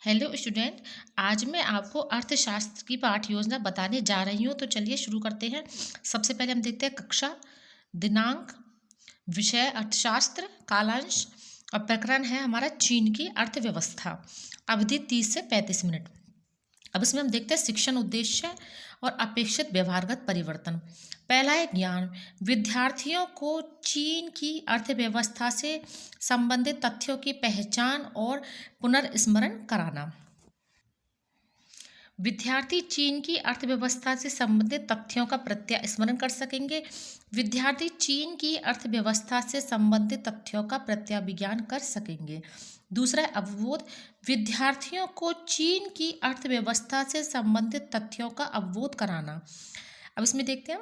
Hello student. आज मैं आपको अर्थशास्त्र की पाठ योजना बताने जा रही हूँ। तो चलिए शुरू करते हैं। सबसे पहले हम देखते हैं कक्षा, दिनांक, विषय अर्थशास्त्र, कालांश और प्रकरण है हमारा चीन की अर्थव्यवस्था। अवधि 30 से 35 मिनट। अब इसमें हम देखते हैं शिक्षण उद्देश्य और अपेक्षित व्यवहारगत परिवर्तन। पहला है ज्ञान। विद्यार्थियों को चीन की अर्थव्यवस्था से संबंधित तथ्यों की पहचान और पुनर्स्मरण कराना। विद्यार्थी चीन की अर्थव्यवस्था से संबंधित तथ्यों का प्रत्यास्मरण कर सकेंगे। विद्यार्थी चीन की अर्थव्यवस्था से संबंधित तथ्यों का प्रत्याविज्ञान कर सकेंगे। दूसरा है अवबोध। विद्यार्थियों को चीन की अर्थव्यवस्था से संबंधित तथ्यों का अवबोध कराना। अब इसमें देखते हैं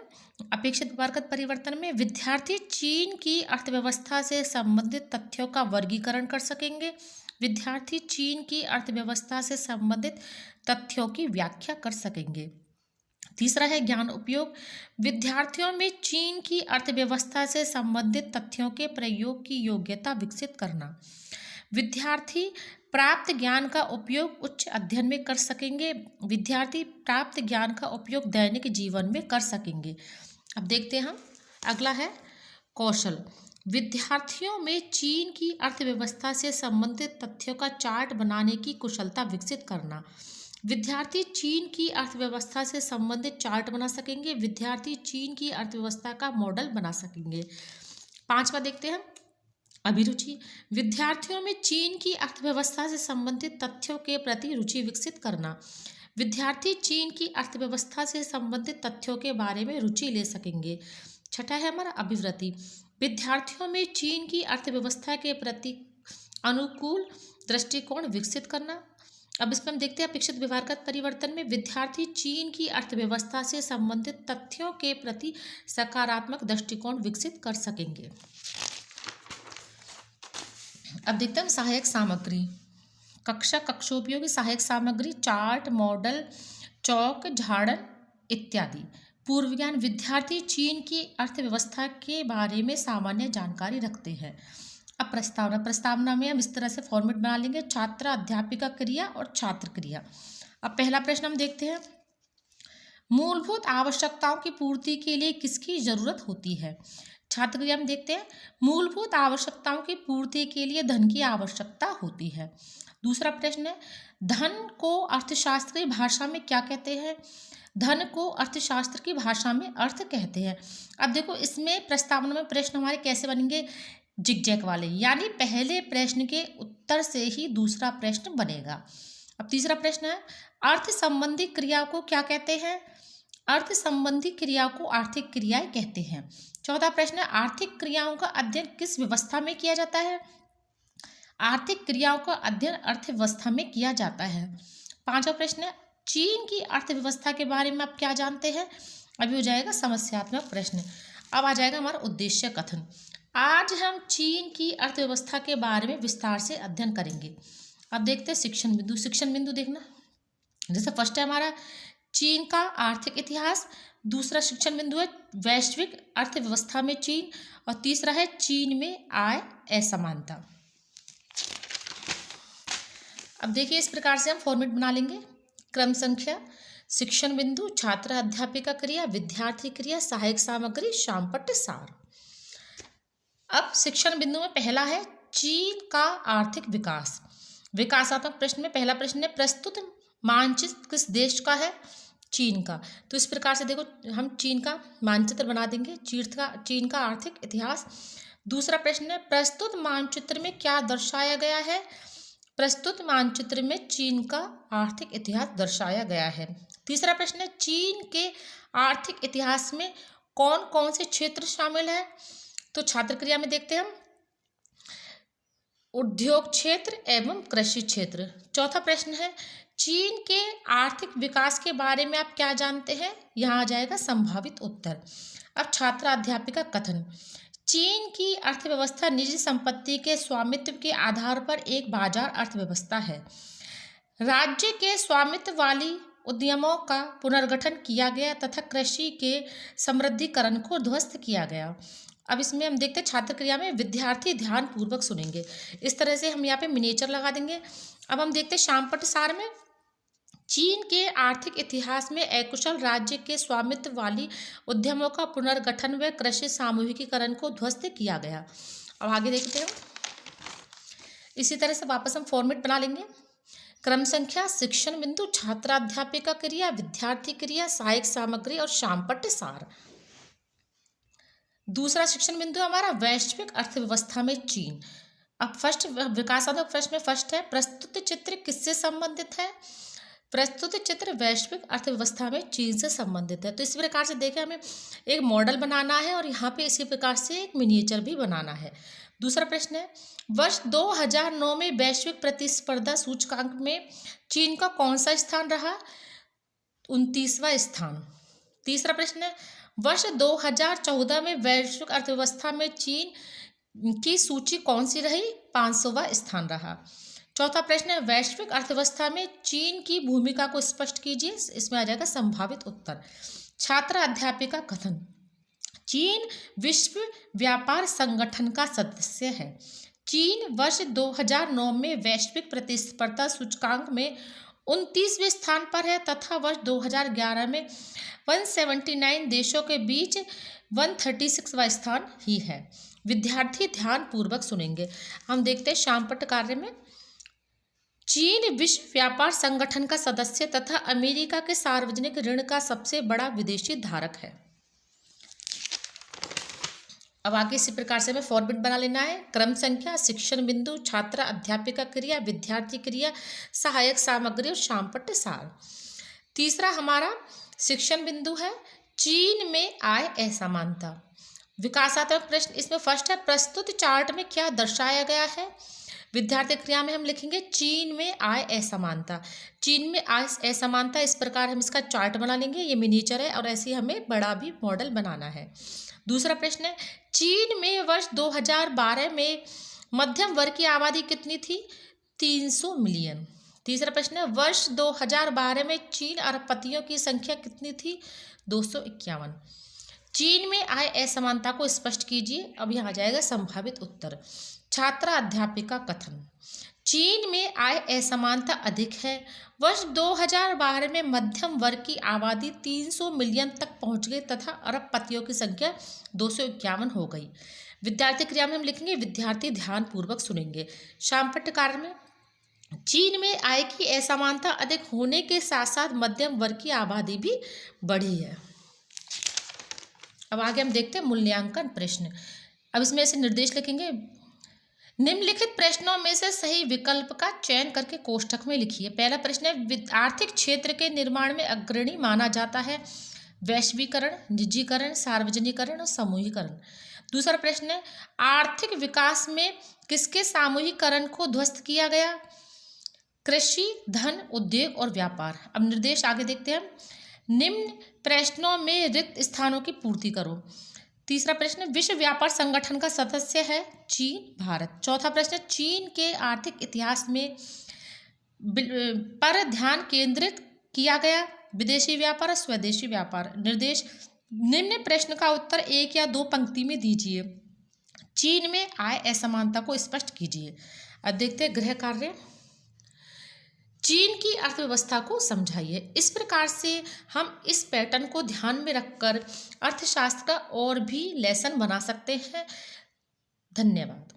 अपेक्षित व्यवहारगत परिवर्तन में विद्यार्थी चीन की अर्थव्यवस्था से संबंधित तथ्यों का वर्गीकरण कर सकेंगे। विद्यार्थी चीन की अर्थव्यवस्था से संबंधित तथ्यों की व्याख्या कर सकेंगे। तीसरा है ज्ञान उपयोग। विद्यार्थियों में चीन की अर्थव्यवस्था से संबंधित तथ्यों के प्रयोग की योग्यता विकसित करना। विद्यार्थी प्राप्त ज्ञान का उपयोग उच्च अध्ययन में कर सकेंगे। विद्यार्थी प्राप्त ज्ञान का उपयोग दैनिक जीवन में कर सकेंगे। अब देखते हैं हम अगला है कौशल। विद्यार्थियों में चीन की अर्थव्यवस्था से संबंधित तथ्यों का चार्ट बनाने की कुशलता विकसित करना। विद्यार्थी चीन की अर्थव्यवस्था से संबंधित चार्ट बना सकेंगे। विद्यार्थी चीन की अर्थव्यवस्था का मॉडल बना सकेंगे। पांचवा देखते हैं अभिरुचि। विद्यार्थियों में चीन की अर्थव्यवस्था से संबंधित तथ्यों के प्रति रुचि विकसित करना। विद्यार्थी चीन की अर्थव्यवस्था से संबंधित तथ्यों के बारे में रुचि ले सकेंगे। छठा है हमारा अभिवृत्ति। विद्यार्थियों में चीन की अर्थव्यवस्था के प्रति अनुकूल दृष्टिकोण विकसित करना। अब इसमें हम देखते हैं अपेक्षित व्यवहारगत परिवर्तन में विद्यार्थी चीन की अर्थव्यवस्था से संबंधित तथ्यों के प्रति सकारात्मक दृष्टिकोण विकसित कर सकेंगे। अब देखते हैं सहायक सामग्री। कक्षा कक्षोपयोगी सहायक सामग्री चार्ट, मॉडल, चौक, झाड़न इत्यादि। पूर्व ज्ञान। विद्यार्थी चीन की अर्थव्यवस्था के बारे में सामान्य जानकारी रखते हैं। अब प्रस्तावना में हम इस तरह से फॉर्मेट बना लेंगे, छात्र अध्यापिका क्रिया और छात्र क्रिया। अब पहला प्रश्न हम देखते हैं, मूलभूत आवश्यकताओं की पूर्ति के लिए किसकी जरूरत होती है। छात्र क्रिया में देखते हैं, मूलभूत आवश्यकताओं की पूर्ति के लिए धन की आवश्यकता होती है। दूसरा प्रश्न है, धन को अर्थशास्त्रीय भाषा में क्या कहते हैं। धन को अर्थशास्त्र की भाषा में अर्थ कहते हैं। अब देखो इसमें प्रस्तावना में प्रश्न हमारे कैसे बनेंगे, जिगजैग वाले, यानी पहले प्रश्न के उत्तर से ही दूसरा प्रश्न बनेगा। अब तीसरा प्रश्न है, अर्थ संबंधी क्रिया को क्या कहते हैं। अर्थ संबंधी क्रिया को आर्थिक क्रियाएं कहते हैं। चौथा प्रश्न है, आर्थिक क्रियाओं का अध्ययन किस व्यवस्था में किया जाता है। आर्थिक क्रियाओं का अध्ययन अर्थव्यवस्था में किया जाता है। पांचवा प्रश्न है, चीन की अर्थव्यवस्था के बारे में आप क्या जानते हैं। अभी हो जाएगा समस्यात्मक प्रश्न। अब आ जाएगा हमारा उद्देश्य कथन। आज हम चीन की अर्थव्यवस्था के बारे में विस्तार से अध्ययन करेंगे। अब देखते हैं शिक्षण बिंदु। शिक्षण बिंदु देखना, जैसे फर्स्ट है हमारा चीन का आर्थिक इतिहास। दूसरा शिक्षण बिंदु है वैश्विक अर्थव्यवस्था में चीन। और तीसरा है चीन में आय असमानता। अब देखिए इस प्रकार से हम फॉर्मेट बना लेंगे। क्रम संख्या, शिक्षण बिंदु, छात्र अध्यापिका क्रिया, विद्यार्थी क्रिया, सहायक सामग्री, शामपट्ट सार। अब शिक्षण बिंदु में पहला है चीन का आर्थिक विकास। विकासात्मक प्रश्न में पहला प्रश्न है, प्रस्तुत मानचित्र किस देश का है। चीन का। तो इस प्रकार से देखो हम चीन का मानचित्र बना देंगे, चीन का आर्थिक इतिहास। दूसरा प्रश्न है, प्रस्तुत मानचित्र में क्या दर्शाया गया है। प्रस्तुत मानचित्र में चीन का आर्थिक इतिहास दर्शाया गया है। तीसरा प्रश्न है, चीन के आर्थिक इतिहास में कौन कौन से क्षेत्र शामिल है। तो छात्र क्रिया में देखते हैं हम उद्योग क्षेत्र एवं कृषि क्षेत्र। चौथा प्रश्न है, चीन के आर्थिक विकास के बारे में आप क्या जानते हैं। यहाँ आ जाएगा संभावित उत्तर। अब छात्र अध्यापिका कथन, चीन की अर्थव्यवस्था निजी संपत्ति के स्वामित्व के आधार पर एक बाजार अर्थव्यवस्था है। राज्य के स्वामित्व वाली उद्यमों का पुनर्गठन किया गया तथा कृषि के समृद्धिकरण को ध्वस्त किया गया। अब इसमें हम देखते हैं छात्र क्रिया में विद्यार्थी ध्यान पूर्वक सुनेंगे। इस तरह से हम यहाँ पे मिनिएचर लगा देंगे। अब हम देखते हैं शामपट्ट सार में चीन के आर्थिक इतिहास में अकुशल राज्य के स्वामित्व वाली उद्यमों का पुनर्गठन व कृषि सामूहिकीकरण को ध्वस्त किया गया। अब आगे देखते हैं। इसी तरह से वापस हम फॉर्मेट बना लेंगे। क्रम संख्या, शिक्षण बिंदु, छात्राध्यापिका क्रिया, विद्यार्थी क्रिया, सहायक सामग्री और शामपट्ट सार। दूसरा शिक्षण बिंदु हमारा वैश्विक अर्थव्यवस्था में चीन। अब फर्स्ट विकासात्मक प्रश्न में फर्स्ट है प्रस्तुत चित्र किससे संबंधित है? प्रस्तुत चित्र वैश्विक अर्थव्यवस्था में चीन से संबंधित है। तो इस प्रकार से देखें हमें एक मॉडल बनाना है और यहाँ पे इसी प्रकार से एक मिनिएचर भी बनाना है। दूसरा प्रश्न है वर्ष 2009 में वैश्विक प्रतिस्पर्धा सूचकांक में चीन का कौन सा स्थान रहा? 29वां स्थान। तीसरा प्रश्न है वर्ष 2014 में वैश्विक अर्थव्यवस्था में चीन की सूची कौन सी रही? 500वां स्थान रहा। चौथा प्रश्न है वैश्विक अर्थव्यवस्था में चीन की भूमिका को स्पष्ट कीजिए। इसमें आ जाएगा संभावित उत्तर। छात्र अध्यापिका कथन, चीन विश्व व्यापार संगठन का सदस्य है। चीन वर्ष 2009 में वैश्विक प्रतिस्पर्धा सूचकांक में 29वें स्थान पर है तथा वर्ष 2011 में 179 देशों के बीच 136वां स्थान ही है। विद्यार्थी ध्यान पूर्वक सुनेंगे। हम देखते हैं शामपट्ट कार्य में चीन विश्व व्यापार संगठन का सदस्य तथा अमेरिका के सार्वजनिक ऋण का सबसे बड़ा विदेशी धारक है। अब आगे इसी प्रकार से हमें फॉर्मेट बना लेना है। क्रम संख्या, शिक्षण बिंदु, छात्र अध्यापिका क्रिया, विद्यार्थी क्रिया, सहायक सामग्री और शामपट्ट सार। तीसरा हमारा शिक्षण बिंदु है चीन में आय असमानता। विकासात्मक प्रश्न इसमें फर्स्ट है प्रस्तुत चार्ट में क्या दर्शाया गया है? विद्यार्थी क्रिया में हम लिखेंगे चीन में आय असमानता। चीन में आय असमानता इस प्रकार हम इसका चार्ट बना लेंगे। ये मिनिएचर है और ऐसे ही हमें बड़ा भी मॉडल बनाना है। दूसरा प्रश्न है चीन में वर्ष 2012 में मध्यम वर्ग की आबादी कितनी थी? 300 मिलियन। तीसरा प्रश्न है वर्ष 2012 में चीन अरबपतियों की संख्या कितनी थी? 251। चीन में आय असमानता को स्पष्ट कीजिए। अब यहाँ आ जाएगा संभावित उत्तर। छात्र अध्यापिका कथन, चीन में आय असमानता अधिक है। वर्ष 2012 में मध्यम वर्ग की आबादी 300 मिलियन तक पहुंच गई तथा अरबपतियों की संख्या 251 हो गई। विद्यार्थी क्रिया में हम लिखेंगे विद्यार्थी ध्यान पूर्वक सुनेंगे। शामपट्ट कार्य में चीन में आय की असमानता अधिक होने के साथ साथ मध्यम वर्ग की आबादी भी बढ़ी है। अब आगे हम देखते हैं मूल्यांकन प्रश्न। अब इसमें ऐसे निर्देश लिखेंगे निम्नलिखित प्रश्नों में से सही विकल्प का चयन करके कोष्ठक में लिखिए। पहला प्रश्न है आर्थिक क्षेत्र के निर्माण में अग्रणी माना जाता है वैश्वीकरण, निजीकरण, सार्वजनिकरण और समूहीकरण। दूसरा प्रश्न है आर्थिक विकास में किसके सामूहिकरण को ध्वस्त किया गया? कृषि, धन, उद्योग और व्यापार। अब निर्देश आगे देखते हैं। निम्न प्रश्नों में रिक्त स्थानों की पूर्ति करो। तीसरा प्रश्न विश्व व्यापार संगठन का सदस्य है चीन, भारत। चौथा प्रश्न चीन के आर्थिक इतिहास में पर ध्यान केंद्रित किया गया विदेशी व्यापार और स्वदेशी व्यापार। निर्देश निम्न प्रश्न का उत्तर एक या दो पंक्ति में दीजिए। चीन में आय असमानता को स्पष्ट कीजिए। अब देखते हैं गृह कार्य। चीन की अर्थव्यवस्था को समझाइए। इस प्रकार से हम इस पैटर्न को ध्यान में रखकर अर्थशास्त्र का और भी लेसन बना सकते हैं। धन्यवाद।